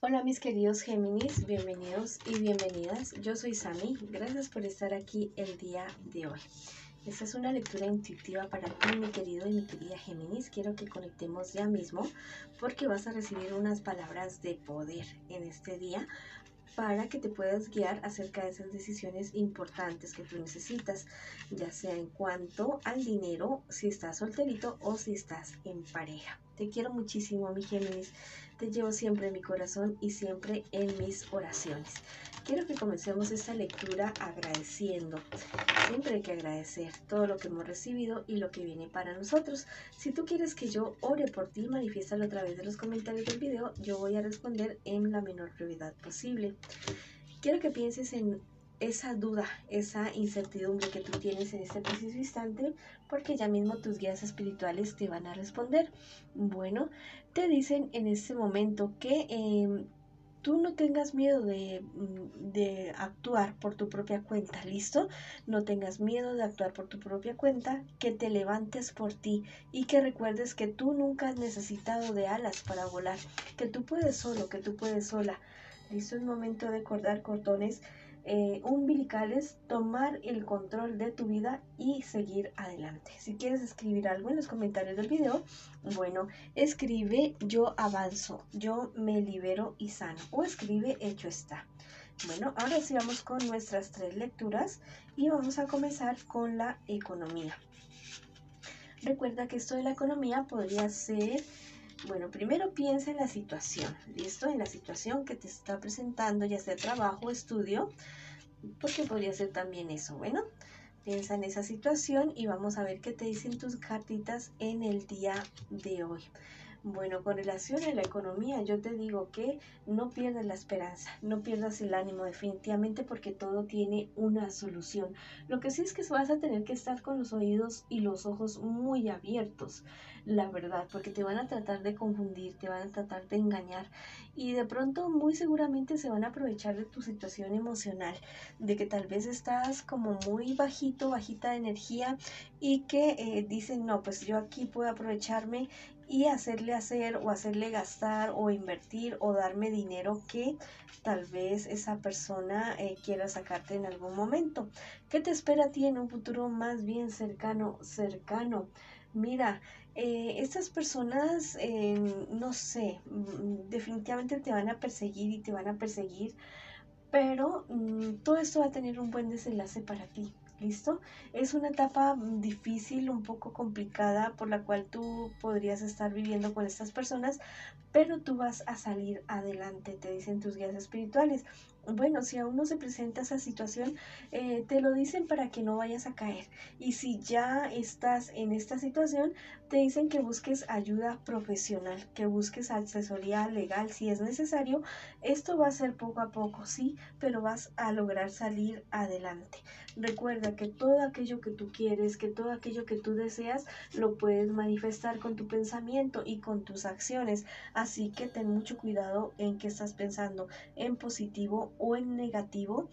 Hola mis queridos Géminis, bienvenidos y bienvenidas. Yo soy Sami, gracias por estar aquí el día de hoy. Esta es una lectura intuitiva para ti, mi querido y mi querida Géminis. Quiero que conectemos ya mismo porque vas a recibir unas palabras de poder en este día para que te puedas guiar acerca de esas decisiones importantes que tú necesitas, ya sea en cuanto al dinero, si estás solterito o si estás en pareja. Te quiero muchísimo, mi Géminis. Te llevo siempre en mi corazón y siempre en mis oraciones. Quiero que comencemos esta lectura agradeciendo. Siempre hay que agradecer todo lo que hemos recibido y lo que viene para nosotros. Si tú quieres que yo ore por ti, manifiéstalo a través de los comentarios del video. Yo voy a responder en la menor brevedad posible. Quiero que pienses en esa duda, esa incertidumbre que tú tienes en este preciso instante, porque ya mismo tus guías espirituales te van a responder. Bueno, te dicen en este momento que tú no tengas miedo de actuar por tu propia cuenta, ¿listo? No tengas miedo de actuar por tu propia cuenta, que te levantes por ti y que recuerdes que tú nunca has necesitado de alas para volar, que tú puedes solo, que tú puedes sola. ¿Listo? Es momento de cortar cordones umbilicales, tomar el control de tu vida y seguir adelante. Si quieres escribir algo en los comentarios del video, bueno, escribe yo avanzo, yo me libero y sano, o escribe hecho está. Bueno, ahora sí vamos con nuestras 3 lecturas y vamos a comenzar con la economía. Recuerda que esto de la economía podría ser, bueno, primero piensa en la situación, ¿listo? En la situación que te está presentando, ya sea trabajo o estudio, porque podría ser también eso. Bueno, piensa en esa situación y vamos a ver qué te dicen tus cartitas en el día de hoy. Bueno, con relación a la economía, yo te digo que no pierdas la esperanza, no pierdas el ánimo definitivamente porque todo tiene una solución. Lo que sí es que vas a tener que estar con los oídos y los ojos muy abiertos, la verdad, porque te van a tratar de confundir, te van a tratar de engañar y de pronto muy seguramente se van a aprovechar de tu situación emocional, de que tal vez estás como muy bajito, bajita de energía y que dicen, no, pues yo aquí puedo aprovecharme y hacerle hacer o hacerle gastar o invertir o darme dinero que tal vez esa persona quiera sacarte en algún momento. ¿Qué te espera a ti en un futuro más bien cercano? Mira, estas personas, no sé, definitivamente te van a perseguir y te van a perseguir, pero todo esto va a tener un buen desenlace para ti. ¿Listo? Es una etapa difícil, un poco complicada, por la cual tú podrías estar viviendo con estas personas, pero tú vas a salir adelante, te dicen tus guías espirituales. Bueno, si aún no se presenta esa situación, te lo dicen para que no vayas a caer. Y si ya estás en esta situación, te dicen que busques ayuda profesional, que busques asesoría legal si es necesario. Esto va a ser poco a poco, sí, pero vas a lograr salir adelante. Recuerda que todo aquello que tú quieres, que todo aquello que tú deseas, lo puedes manifestar con tu pensamiento y con tus acciones. Así que ten mucho cuidado en qué estás pensando, en positivo o en negativo.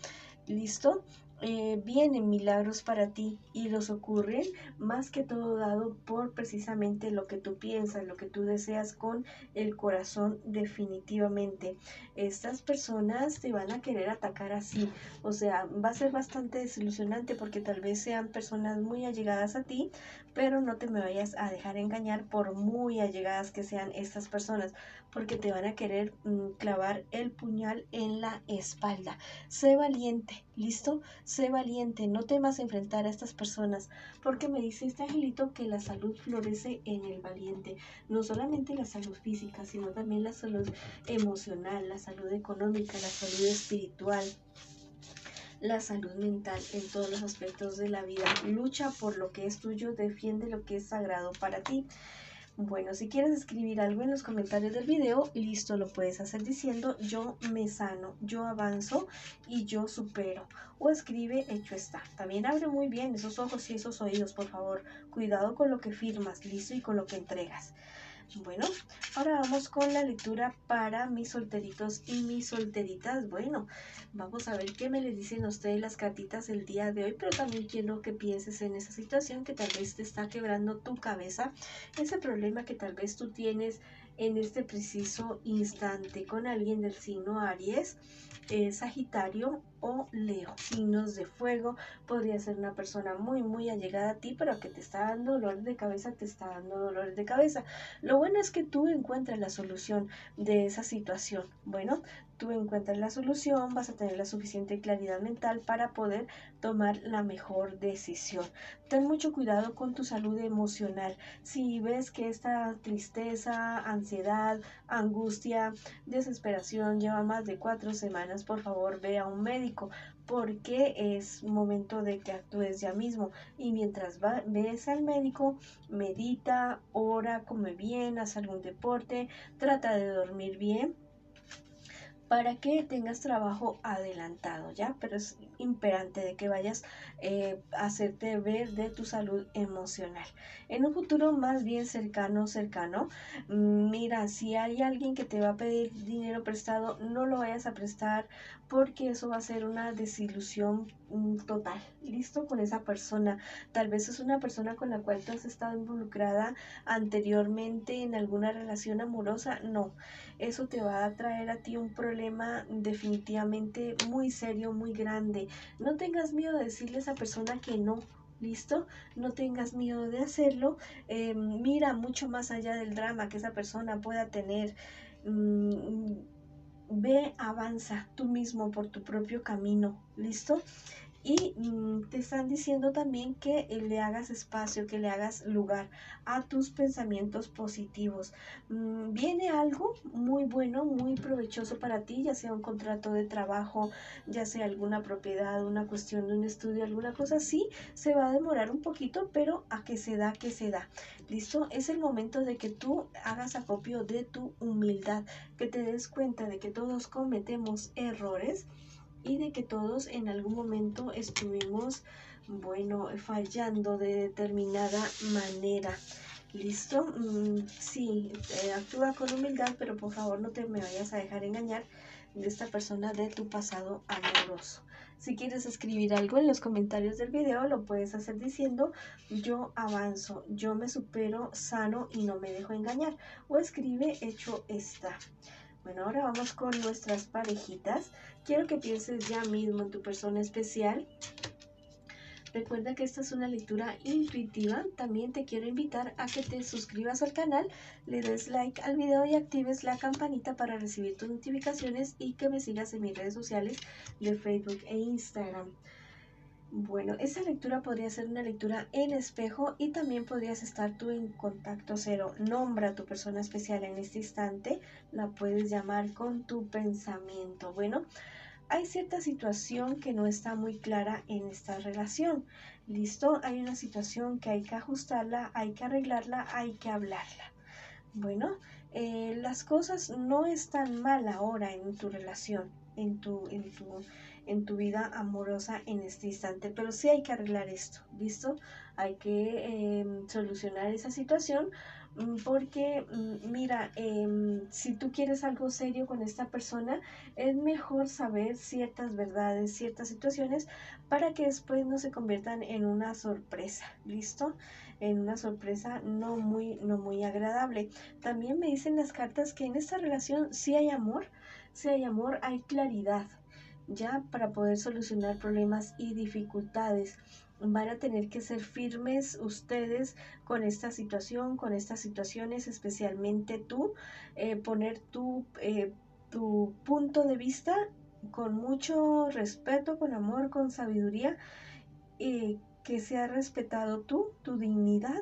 ¿Listo? Vienen milagros para ti y los ocurren más que todo dado por precisamente lo que tú piensas, lo que tú deseas con el corazón definitivamente. Estas personas te van a querer atacar así, o sea, va a ser bastante desilusionante porque tal vez sean personas muy allegadas a ti, pero no te me vayas a dejar engañar por muy allegadas que sean estas personas, porque te van a querer clavar el puñal en la espalda. Sé valiente, ¿listo? Sé valiente, no temas enfrentar a estas personas, porque me dice este angelito que la salud florece en el valiente, no solamente la salud física, sino también la salud emocional, la salud económica, la salud espiritual, la salud mental en todos los aspectos de la vida. Lucha por lo que es tuyo, defiende lo que es sagrado para ti. Bueno, si quieres escribir algo en los comentarios del video, listo, lo puedes hacer diciendo yo me sano, yo avanzo y yo supero. O escribe hecho está. También abre muy bien esos ojos y esos oídos, por favor. Cuidado con lo que firmas, listo, y con lo que entregas. Bueno, ahora vamos con la lectura para mis solteritos y mis solteritas. Bueno, vamos a ver qué me les dicen a ustedes las cartitas el día de hoy, pero también quiero que pienses en esa situación que tal vez te está quebrando tu cabeza, ese problema que tal vez tú tienes en este preciso instante con alguien del signo Aries, Sagitario o Leo, signos de fuego. Podría ser una persona muy allegada a ti, pero que te está dando dolor de cabeza, te está dando dolor de cabeza. Lo bueno es que tú encuentras la solución de esa situación. Bueno, tú encuentras la solución, vas a tener la suficiente claridad mental para poder tomar la mejor decisión. Ten mucho cuidado con tu salud emocional. Si ves que esta tristeza, ansiedad, angustia, desesperación lleva más de 4 semanas, por favor ve a un médico, porque es momento de que actúes ya mismo. Y mientras ves al médico, medita, ora, come bien, haz algún deporte, trata de dormir bien para que tengas trabajo adelantado, ¿ya? Pero es imperante de que vayas a hacerte ver de tu salud emocional. En un futuro más bien cercano, mira, si hay alguien que te va a pedir dinero prestado, no lo vayas a prestar, porque eso va a ser una desilusión total. ¿Listo? Con esa persona. Tal vez es una persona con la cual tú has estado involucrada anteriormente en alguna relación amorosa. No, eso te va a traer a ti un problema definitivamente muy serio, muy grande. No tengas miedo de decirle a esa persona que no. ¿Listo? No tengas miedo de hacerlo. Mira mucho más allá del drama que esa persona pueda tener. Ve, avanza tú mismo por tu propio camino. ¿Listo? Y te están diciendo también que le hagas espacio, que le hagas lugar a tus pensamientos positivos. Viene algo muy bueno, muy provechoso para ti, ya sea un contrato de trabajo, ya sea alguna propiedad, una cuestión de un estudio, alguna cosa así. Se va a demorar un poquito, pero a que se da, que se da. ¿Listo? Es el momento de que tú hagas acopio de tu humildad, que te des cuenta de que todos cometemos errores y de que todos en algún momento estuvimos, bueno, fallando de determinada manera. ¿Listo? Sí, actúa con humildad, pero por favor no te me vayas a dejar engañar de esta persona de tu pasado amoroso. Si quieres escribir algo en los comentarios del video, lo puedes hacer diciendo: yo avanzo, yo me supero, sano y no me dejo engañar. O escribe: hecho está. Bueno, ahora vamos con nuestras parejitas. Quiero que pienses ya mismo en tu persona especial. Recuerda que esta es una lectura intuitiva. También te quiero invitar a que te suscribas al canal, le des like al video y actives la campanita para recibir tus notificaciones, y que me sigas en mis redes sociales de Facebook e Instagram. Bueno, esta lectura podría ser una lectura en espejo, y también podrías estar tú en contacto cero. Nombra a tu persona especial en este instante, la puedes llamar con tu pensamiento. Bueno, hay cierta situación que no está muy clara en esta relación. ¿Listo? Hay una situación que hay que ajustarla, hay que arreglarla, hay que hablarla. Bueno, las cosas no están mal ahora en tu relación, en tu vida amorosa en este instante, pero sí hay que arreglar esto. ¿Listo? Hay que solucionar esa situación, porque mira, si tú quieres algo serio con esta persona, es mejor saber ciertas verdades, ciertas situaciones, para que después no se conviertan en una sorpresa. ¿Listo? En una sorpresa no muy agradable. También me dicen las cartas que en esta relación sí hay amor, hay claridad, ya, para poder solucionar problemas y dificultades. Van a tener que ser firmes ustedes con esta situación, con estas situaciones, especialmente tú, poner tu punto de vista con mucho respeto, con amor, con sabiduría, que sea respetado tu dignidad,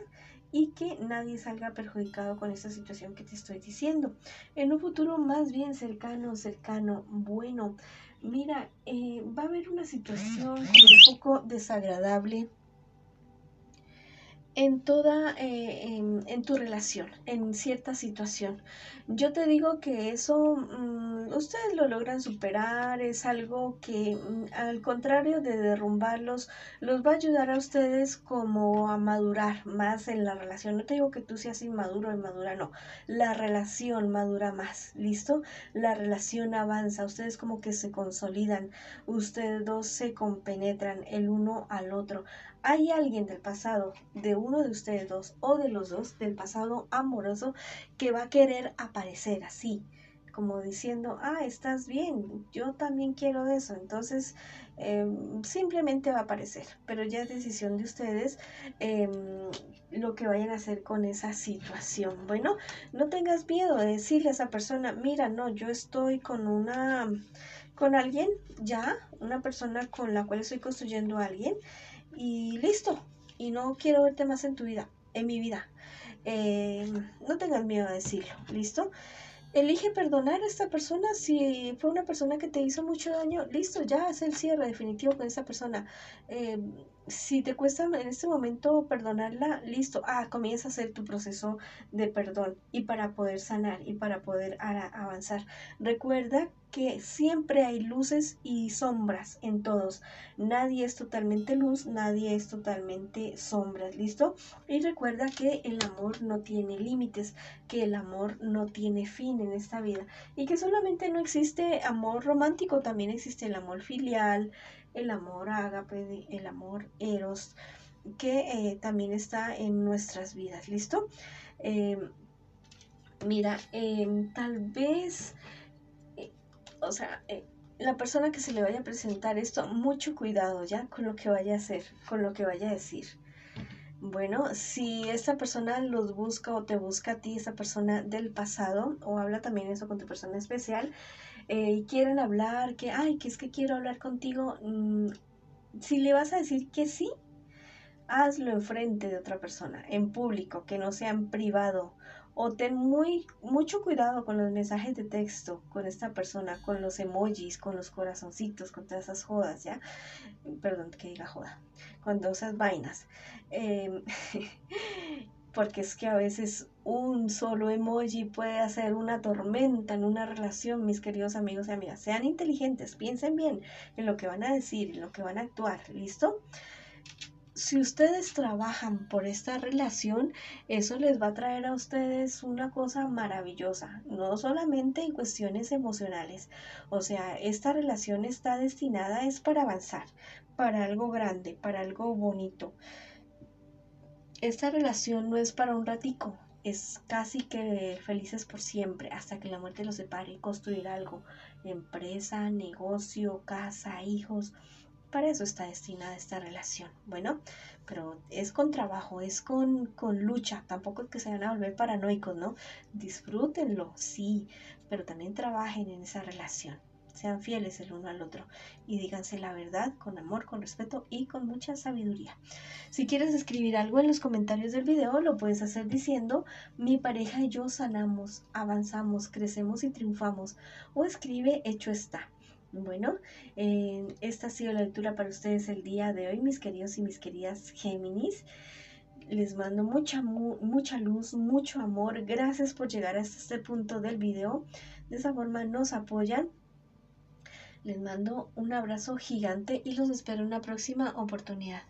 y que nadie salga perjudicado con esta situación que te estoy diciendo. En un futuro más bien cercano, bueno, mira, va a haber una situación como un poco desagradable en en tu relación, en cierta situación. Yo te digo que eso ustedes lo logran superar, es algo que al contrario de derrumbarlos, los va a ayudar a ustedes como a madurar más en la relación. No te digo que tú seas inmaduro o inmadura, no, la relación madura más, ¿listo? La relación avanza, ustedes como que se consolidan, ustedes dos se compenetran el uno al otro. Hay alguien del pasado, de uno de ustedes dos o de los dos, del pasado amoroso, que va a querer aparecer así, como diciendo, ah, estás bien, yo también quiero eso. Entonces, simplemente va a aparecer, pero ya es decisión de ustedes lo que vayan a hacer con esa situación. Bueno, no tengas miedo de decirle a esa persona, mira, no, yo estoy con alguien, ya, una persona con la cual estoy construyendo a alguien, y listo, y no quiero verte más en tu vida, en mi vida. No tengas miedo a decirlo, ¿listo? Elige perdonar a esta persona si fue una persona que te hizo mucho daño, listo, ya es el cierre definitivo con esa persona. Eh, si te cuesta en este momento perdonarla, listo, comienza a hacer tu proceso de perdón y para poder sanar y para poder avanzar. Recuerda que siempre hay luces y sombras en todos. Nadie es totalmente luz, nadie es totalmente sombras, ¿listo? Y recuerda que el amor no tiene límites, que el amor no tiene fin en esta vida y que solamente no existe amor romántico, también existe el amor filial, el amor ágape, el amor eros, que también está en nuestras vidas, ¿listo? Mira, tal vez, o sea, la persona que se le vaya a presentar esto, mucho cuidado ya con lo que vaya a hacer, con lo que vaya a decir. Bueno, si esta persona los busca o te busca a ti, esa persona del pasado, o habla también eso con tu persona especial, y quieren hablar, que es que quiero hablar contigo, si le vas a decir que sí, hazlo enfrente de otra persona, en público, que no sea en privado. O ten mucho cuidado con los mensajes de texto con esta persona, con los emojis, con los corazoncitos, con todas esas jodas, ¿ya? Perdón que diga joda, con todas esas vainas. Eh, porque es que a veces un solo emoji puede hacer una tormenta en una relación, mis queridos amigos y amigas. Sean inteligentes, piensen bien en lo que van a decir, en lo que van a actuar, ¿listo? Si ustedes trabajan por esta relación, eso les va a traer a ustedes una cosa maravillosa, no solamente en cuestiones emocionales. O sea, esta relación está destinada es para avanzar, para algo grande, para algo bonito. Esta relación no es para un ratico, es casi que felices por siempre, hasta que la muerte los separe, construir algo, empresa, negocio, casa, hijos. Para eso está destinada esta relación. Bueno, pero es con trabajo, es con lucha. Tampoco es que se van a volver paranoicos, ¿no? Disfrútenlo, sí, pero también trabajen en esa relación. Sean fieles el uno al otro y díganse la verdad con amor, con respeto y con mucha sabiduría. Si quieres escribir algo en los comentarios del video, lo puedes hacer diciendo: mi pareja y yo sanamos, avanzamos, crecemos y triunfamos. O escribe: hecho está. Bueno, esta ha sido la lectura para ustedes el día de hoy, mis queridos y mis queridas Géminis. Les mando mucha luz, mucho amor. Gracias por llegar hasta este punto del video. De esa forma nos apoyan. Les mando un abrazo gigante y los espero en una próxima oportunidad.